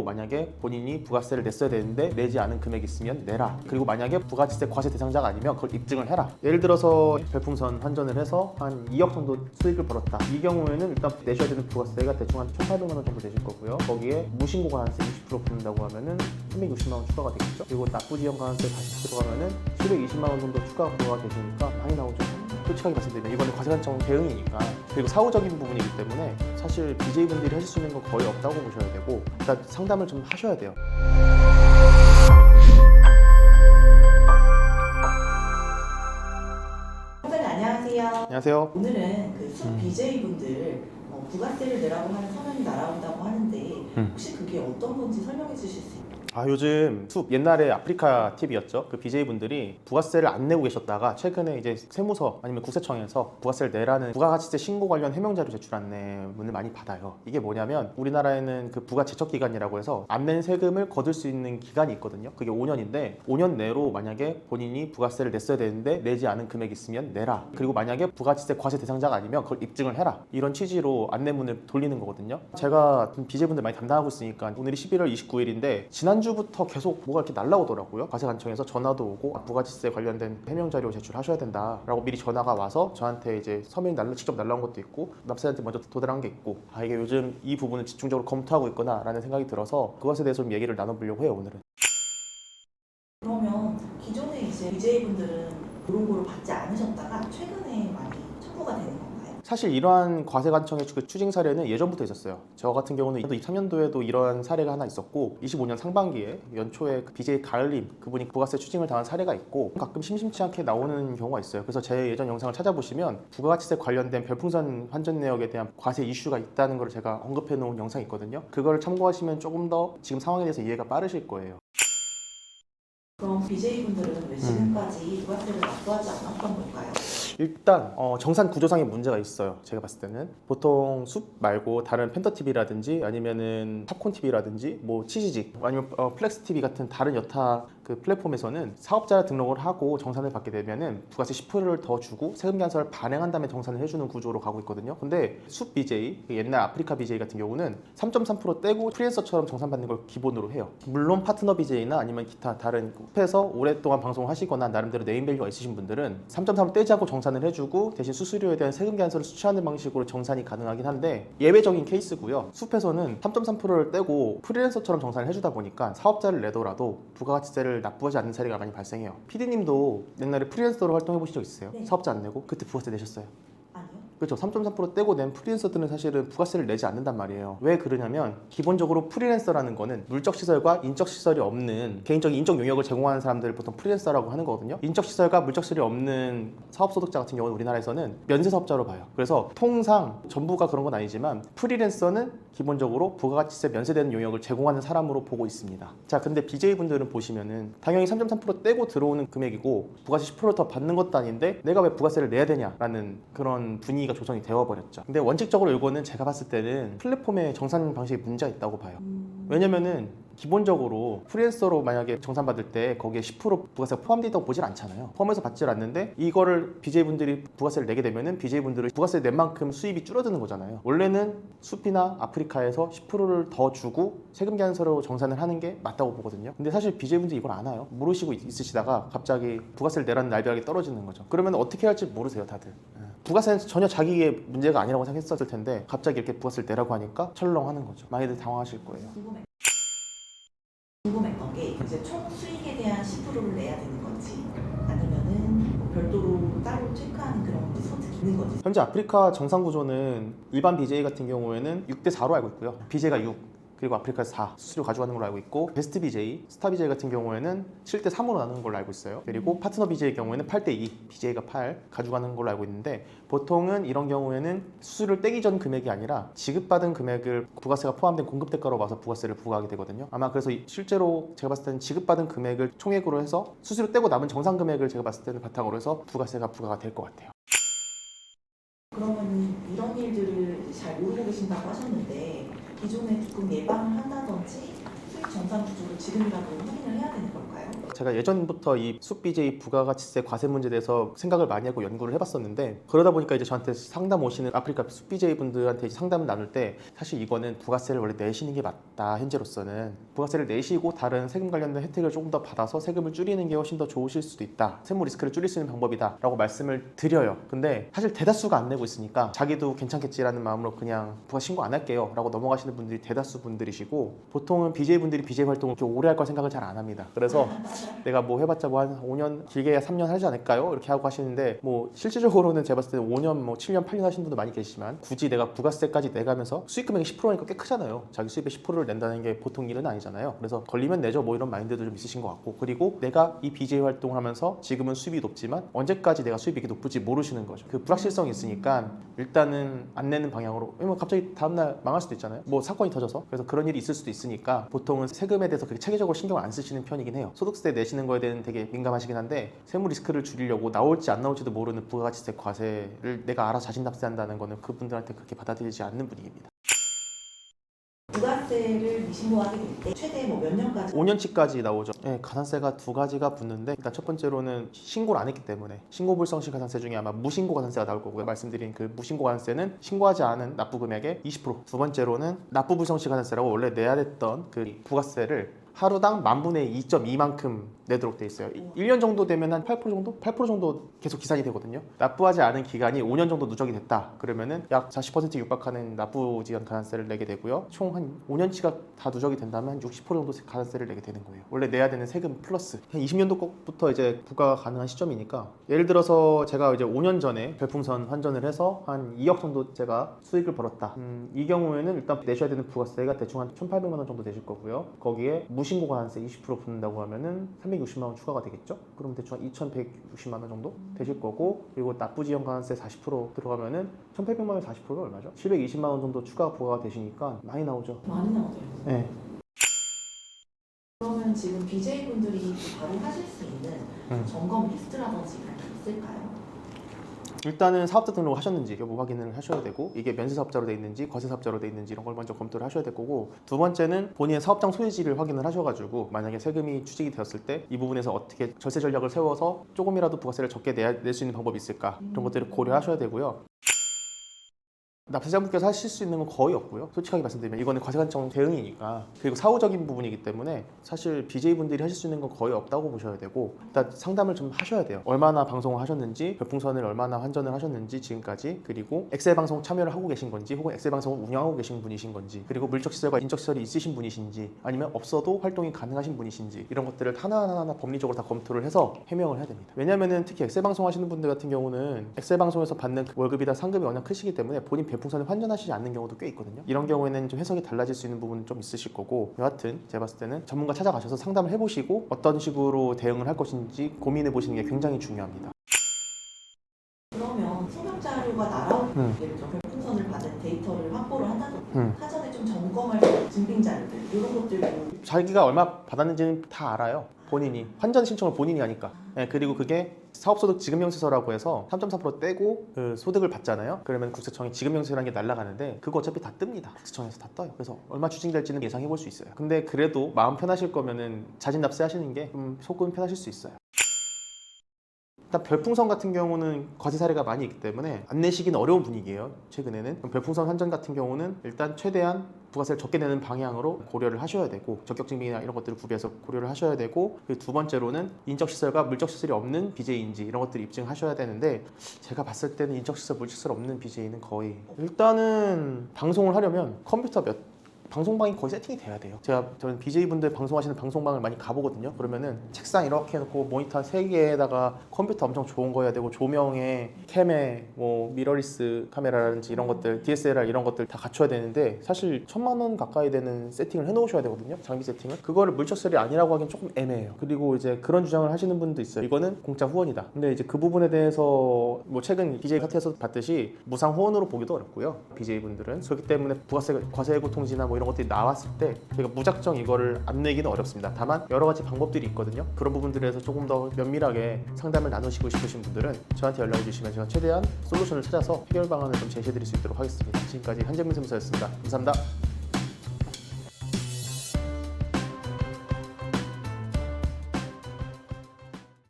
만약에 본인이 부가세를 냈어야 되는데 내지 않은 금액이 있으면 내라. 그리고 만약에 부가세 과세 대상자가 아니면 그걸 입증을 해라. 예를 들어서 별풍선 환전을 해서 한 2억 정도 수익을 벌었다. 이 경우에는 일단 내셔야 되는 부가세가 대충 한 1,800만 원 정도 되실 거고요. 거기에 무신고 관세 20% 붙는다고 하면은 360만 원 추가가 되겠죠. 그리고 납부지연 관세 다시 들어가면은 720만 원 정도 추가 부과가 되시니까 많이 나오죠. 솔직하게 말씀드리면 이거는 과세관청 대응이니까, 그리고 사후적인 부분이기 때문에 사실 BJ분들이 하실 수 있는 건 거의 없다고 보셔야 되고, 일단 상담을 좀 하셔야 돼요. 선생님 안녕하세요. 안녕하세요. 오늘은 그 BJ분들 부가세를 내라고 하는 서면이 날아온다고 하는데 혹시 그게 어떤 건지 설명해 주실 수 있나요? 요즘 숲 옛날에 아프리카 TV였죠. 그 BJ분들이 부가세를 안 내고 계셨다가 최근에 이제 세무서 아니면 국세청에서 부가세를 내라는 부가가치세 신고 관련 해명자료 제출 안내문을 많이 받아요. 이게 뭐냐면 우리나라에는 그 부가제척기간이라고 해서 안 낸 세금을 거둘 수 있는 기간이 있거든요. 그게 5년인데 5년 내로 만약에 본인이 부가세를 냈어야 되는데 내지 않은 금액이 있으면 내라. 그리고 만약에 부가가치세 과세 대상자가 아니면 그걸 입증을 해라. 이런 취지로 안내문을 돌리는 거거든요. 제가 BJ분들 많이 담당하고 있으니까 오늘이 11월 29일인데 지난주부터 계속 뭐가 이렇게 날라오더라고요. 과세관청에서 전화도 오고 부가지세 관련된 해명자료 제출하셔야 된다라고 미리 전화가 와서 저한테 이제 서면이 직접 날라온 것도 있고 납세자한테 먼저 도달한 게 있고, 이게 요즘 이 부분을 집중적으로 검토하고 있구나 라는 생각이 들어서 그것에 대해서 좀 얘기를 나눠보려고 해요, 오늘은. 그러면 기존에 이제 BJ분들은 그런 거를 받지 않으셨다가 최근에 많이 청구가 되는 건가요? 사실 이러한 과세관청의 그 추징 사례는 예전부터 있었어요. 저 같은 경우는 23년도에도 이러한 사례가 하나 있었고 25년 상반기에 연초에 그 BJ 가을님 그분이 부가세 추징을 당한 사례가 있고 가끔 심심치 않게 나오는 경우가 있어요. 그래서 제 예전 영상을 찾아보시면 부가가치세 관련된 별풍선 환전 내역에 대한 과세 이슈가 있다는 걸 제가 언급해 놓은 영상이 있거든요. 그걸 참고하시면 조금 더 지금 상황에 대해서 이해가 빠르실 거예요. 그럼 BJ분들은 왜 지금까지 부가세를 납부하지 않았던 걸까요? 일단 정산 구조상의 문제가 있어요. 제가 봤을 때는 보통 숲 말고 다른 펜더TV라든지 아니면은 팝콘TV라든지 뭐 치지직 아니면 플렉스TV 같은 다른 여타 그 플랫폼에서는 사업자 등록을 하고 정산을 받게 되면은 부가세 10%를 더 주고 세금 감사를 반영한 다음에 정산을 해주는 구조로 가고 있거든요. 근데 숲 BJ, 옛날 아프리카 BJ 같은 경우는 3.3% 떼고 프리랜서처럼 정산받는 걸 기본으로 해요. 물론 파트너 BJ나 아니면 기타 다른 숲에서 오랫동안 방송을 하시거나 나름대로 네임밸류가 있으신 분들은 3.3% 떼지 않고 정산을 해주고 대신 수수료에 대한 세금 감사를 수취하는 방식으로 정산이 가능하긴 한데 예외적인 케이스고요. 숲에서는 3.3%를 떼고 프리랜서처럼 정산을 해주다 보니까 사업자를 내더라도 부가가치세를 납부하지 않는 사례가 많이 발생해요. PD님도 옛날에 프리랜서로 활동해 보신 적 있으세요? 네. 사업자 안 내고 그때 부가세 내셨어요? 아니요. 그렇죠. 3.3% 떼고 낸 프리랜서들은 사실은 부가세를 내지 않는단 말이에요. 왜 그러냐면 기본적으로 프리랜서라는 거는 물적시설과 인적시설이 없는 개인적인 인적 용역을 제공하는 사람들을 보통 프리랜서라고 하는 거거든요. 인적시설과 물적시설이 없는 사업소득자 같은 경우는 우리나라에서는 면세사업자로 봐요. 그래서 통상 전부가 그런 건 아니지만 프리랜서는 기본적으로 부가가치세 면세되는 용역을 제공하는 사람으로 보고 있습니다. 자, 근데 BJ분들은 보시면은 당연히 3.3% 떼고 들어오는 금액이고 부가세 10%더 받는 것도 아닌데 내가 왜 부가세를 내야 되냐라는 그런 분위기가 조성이 되어버렸죠. 근데 원칙적으로 이거는 제가 봤을 때는 플랫폼의 정산 방식에 문제가 있다고 봐요. 왜냐면은 기본적으로 프리랜서로 만약에 정산받을 때 거기에 10% 부가세가 포함되어 있다고 보질 않잖아요. 포함해서 받질 않는데 이거를 BJ분들이 부가세를 내게 되면은 BJ분들은 부가세 낸 만큼 수입이 줄어드는 거잖아요. 원래는 숲이나 아프리카에서 10%를 더 주고 세금 감사로 정산을 하는 게 맞다고 보거든요. 근데 사실 BJ분들이 이걸 안 해요. 모르시고 있으시다가 갑자기 부가세를 내라는 날벼락이 떨어지는 거죠. 그러면 어떻게 할지 모르세요, 다들. 부가세는 전혀 자기의 문제가 아니라고 생각했었을 텐데 갑자기 이렇게 부가세를 내라고 하니까 철렁하는 거죠. 많이들 당황하실 거예요. 궁금했던 게 이제 총 수익에 대한 10%를 내야 되는 건지 아니면은 뭐 별도로 따로 체크하는 그런 선택이 있는 건지. 현재 아프리카 정산 구조는 일반 BJ 같은 경우에는 6대 4로 알고 있고요. BJ가 6, 그리고 아프리카에서 4 수수료 가져가는 걸로 알고 있고, 베스트 BJ, 스타 BJ 같은 경우에는 7대 3으로 나누는 걸로 알고 있어요. 그리고 파트너 BJ의 경우에는 8대 2, BJ가 8 가져가는 걸로 알고 있는데, 보통은 이런 경우에는 수수료를 떼기 전 금액이 아니라 지급받은 금액을 부가세가 포함된 공급 대가로 봐서 부가세를 부과하게 되거든요. 아마 그래서 실제로 제가 봤을 때는 지급받은 금액을 총액으로 해서 수수료 떼고 남은 정산 금액을 제가 봤을 때는 바탕으로 해서 부가세가 부과가 될 것 같아요. 그러면 이런 일들을 잘 모르고 계신다고 하셨는데 기존에 조금 예방을 한다든지 수익 정산 구조를 지금이라도 확인을 해야 되는 걸까요? 제가 예전부터 이 숲BJ 부가가치세 과세 문제에 대해서 생각을 많이 하고 연구를 해봤었는데, 그러다 보니까 이제 저한테 상담 오시는 아프리카 숲BJ 분들한테 이제 상담을 나눌 때 사실 이거는 부가세를 원래 내시는 게 맞다. 현재로서는 부가세를 내시고 다른 세금 관련된 혜택을 조금 더 받아서 세금을 줄이는 게 훨씬 더 좋으실 수도 있다. 세무 리스크를 줄일 수 있는 방법이다 라고 말씀을 드려요. 근데 사실 대다수가 안 내고 있으니까 자기도 괜찮겠지라는 마음으로 그냥 부가 신고 안 할게요 라고 넘어가시는 분들이 대다수 분들이시고, 보통은 BJ 분들이 BJ 활동을 이렇게 오래 할 걸 생각을 잘 안 합니다. 그래서 내가 뭐 해봤자 뭐 한 5년 길게 3년 하지 않을까요? 이렇게 하고 하시는데, 뭐 실질적으로는 제가 봤을 때는 5년 뭐 7년 8년 하시는 분도 많이 계시지만, 굳이 내가 부가세까지 내가면서 수익 금액이 10%니까 꽤 크잖아요. 자기 수입의 10%를 낸다는 게 보통 일은 아니잖아요. 그래서 걸리면 내죠 뭐 이런 마인드도 좀 있으신 것 같고, 그리고 내가 이 BJ 활동을 하면서 지금은 수입이 높지만 언제까지 내가 수입이 이렇게 높을지 모르시는 거죠. 그 불확실성이 있으니까 일단은 안 내는 방향으로, 왜냐면 갑자기 다음날 망할 수도 있잖아요. 뭐 사건이 터져서. 그래서 그런 일이 있을 수도 있으니까 보통은 세금에 대해서 그렇게 체계적으로 신경 안 쓰시는 편이긴 해요. 소득세 내시는 거에 대해서는 되게 민감하시긴 한데, 세무 리스크를 줄이려고 나올지 안 나올지도 모르는 부가가치세 과세를 내가 알아서 자진 납세한다는 거는 그분들한테 그렇게 받아들이지 않는 분위기입니다. 부가세를 미신고하게 될 때 최대 뭐 몇 년까지? 5년치까지 나오죠. 네, 가산세가 두 가지가 붙는데, 일단 첫 번째로는 신고를 안 했기 때문에 신고 불성시 가산세 중에 아마 무신고 가산세가 나올 거고요. 말씀드린 그 무신고 가산세는 신고하지 않은 납부 금액의 20%. 두 번째로는 납부 불성시 가산세라고 원래 내야 됐던 그 부가세를 하루당 10,000분의 2.2만큼 내도록 돼 있어요. 1년 정도 되면 한 8% 정도? 8% 정도 계속 기산이 되거든요. 납부하지 않은 기간이 5년 정도 누적이 됐다. 그러면은 약 40% 육박하는 납부 지연 가산세를 내게 되고요. 총 한 5년치가 다 누적이 된다면 한 60% 정도 가산세를 내게 되는 거예요. 원래 내야 되는 세금 플러스. 한 20년도 것부터 이제 부과가 가능한 시점이니까, 예를 들어서 제가 이제 5년 전에 별풍선 환전을 해서 한 2억 정도 제가 수익을 벌었다. 이 경우에는 일단 내셔야 되는 부가세가 대충 한 1,800만 원 정도 되실 거고요. 거기에 무신고 가산세 20% 붙는다고 하면은 360만 원 추가가 되겠죠? 그럼 대충 한 2,160만 원 정도 되실 거고, 그리고 납부 지연 가산세 40% 들어가면은 1,800만 원 40%가 얼마죠? 720만 원 정도 추가 부과가 되시니까 많이 나오죠. 많이 나오죠. 네. 그러면 지금 BJ분들이 바로 하실 수 있는 점검 리스트라든지 그런 게 있을까요? 일단은 사업자 등록을 하셨는지 여부 확인을 하셔야 되고, 이게 면세사업자로 돼 있는지 과세사업자로 돼 있는지 이런 걸 먼저 검토를 하셔야 될 거고, 두 번째는 본인의 사업장 소유지를 확인을 하셔가지고 만약에 세금이 취직이 되었을 때 이 부분에서 어떻게 절세 전략을 세워서 조금이라도 부가세를 적게 낼 수 있는 방법이 있을까, 이런 것들을 고려하셔야 되고요. 납세자분께서 하실 수 있는 건 거의 없고요. 솔직하게 말씀드리면 이거는 과세관청 대응이니까, 그리고 사후적인 부분이기 때문에 사실 BJ분들이 하실 수 있는 건 거의 없다고 보셔야 되고, 일단 상담을 좀 하셔야 돼요. 얼마나 방송을 하셨는지, 별풍선을 얼마나 환전을 하셨는지 지금까지, 그리고 엑셀 방송 참여를 하고 계신 건지, 혹은 엑셀 방송을 운영하고 계신 분이신 건지, 그리고 물적시설과 인적시설이 있으신 분이신지, 아니면 없어도 활동이 가능하신 분이신지, 이런 것들을 하나하나 법리적으로 다 검토를 해서 해명을 해야 됩니다. 왜냐면은 특히 엑셀 방송 하시는 분들 같은 경우는 엑셀 방송에서 받는 월급이나 상금이 워낙 크시기 때문에 본인 별풍선을 환전하시지 않는 경우도 꽤 있거든요. 이런 경우에는 좀 해석이 달라질 수 있는 부분은 좀 있으실 거고, 여하튼 제가 봤을 때는 전문가 찾아가셔서 상담을 해보시고 어떤 식으로 대응을 할 것인지 고민해 보시는 게 굉장히 중요합니다. 그러면 소명 자료가 날아올 때 예를 들어 별풍선을 받은 데이터를 확보를 한다든지 사전에 좀 점검할 증빙 자료들 이런 것들도 자기가 얼마 받았는지는 다 알아요. 본인이 환전 신청을 본인이 하니까. 네, 그리고 그게 사업소득 지급명세서라고 해서 3.4% 떼고 그 소득을 받잖아요. 그러면 국세청이 지급명세라는 게 날아가는데, 그거 어차피 다 뜹니다. 국세청에서 다 떠요. 그래서 얼마 추징될지는 예상해 볼 수 있어요. 근데 그래도 마음 편하실 거면은 자진 납세하시는 게 좀 속은 편하실 수 있어요. 일단 별풍선 같은 경우는 과세 사례가 많이 있기 때문에 안 내시기는 어려운 분위기예요. 최근에는. 별풍선 환전 같은 경우는 일단 최대한 부가세를 적게 내는 방향으로 고려를 하셔야 되고, 적격증빙이나 이런 것들을 구비해서 고려를 하셔야 되고, 그 두 번째로는 인적시설과 물적시설이 없는 BJ인지 이런 것들을 입증하셔야 되는데, 제가 봤을 때는 인적시설, 물적시설 없는 BJ는 거의, 일단은 방송을 하려면 컴퓨터 방송방이 거의 세팅이 돼야 돼요. 저는 BJ분들 방송하시는 방송방을 많이 가보거든요. 그러면은 책상 이렇게 해놓고 모니터 3개에다가 컴퓨터 엄청 좋은 거 해야 되고, 조명에 캠에 뭐 미러리스 카메라라든지 이런 것들, DSLR 이런 것들 다 갖춰야 되는데, 사실 1,000만 원 가까이 되는 세팅을 해놓으셔야 되거든요. 장비 세팅을. 그거를 물적시설이 아니라고 하긴 조금 애매해요. 그리고 이제 그런 주장을 하시는 분도 있어요. 이거는 공짜 후원이다. 근데 이제 그 부분에 대해서 뭐 최근 BJ 사태에서 봤듯이 무상 후원으로 보기도 어렵고요. BJ분들은. 그렇기 때문에 부가세, 과세고 통지나 뭐 이런 것들이 나왔을 때 저희가 무작정 이거를 안 내기는 어렵습니다. 다만 여러 가지 방법들이 있거든요. 그런 부분들에서 조금 더 면밀하게 상담을 나누시고 싶으신 분들은 저한테 연락해 주시면 제가 최대한 솔루션을 찾아서 해결 방안을 좀 제시해 드릴 수 있도록 하겠습니다. 지금까지 한재민 세무사였습니다. 감사합니다.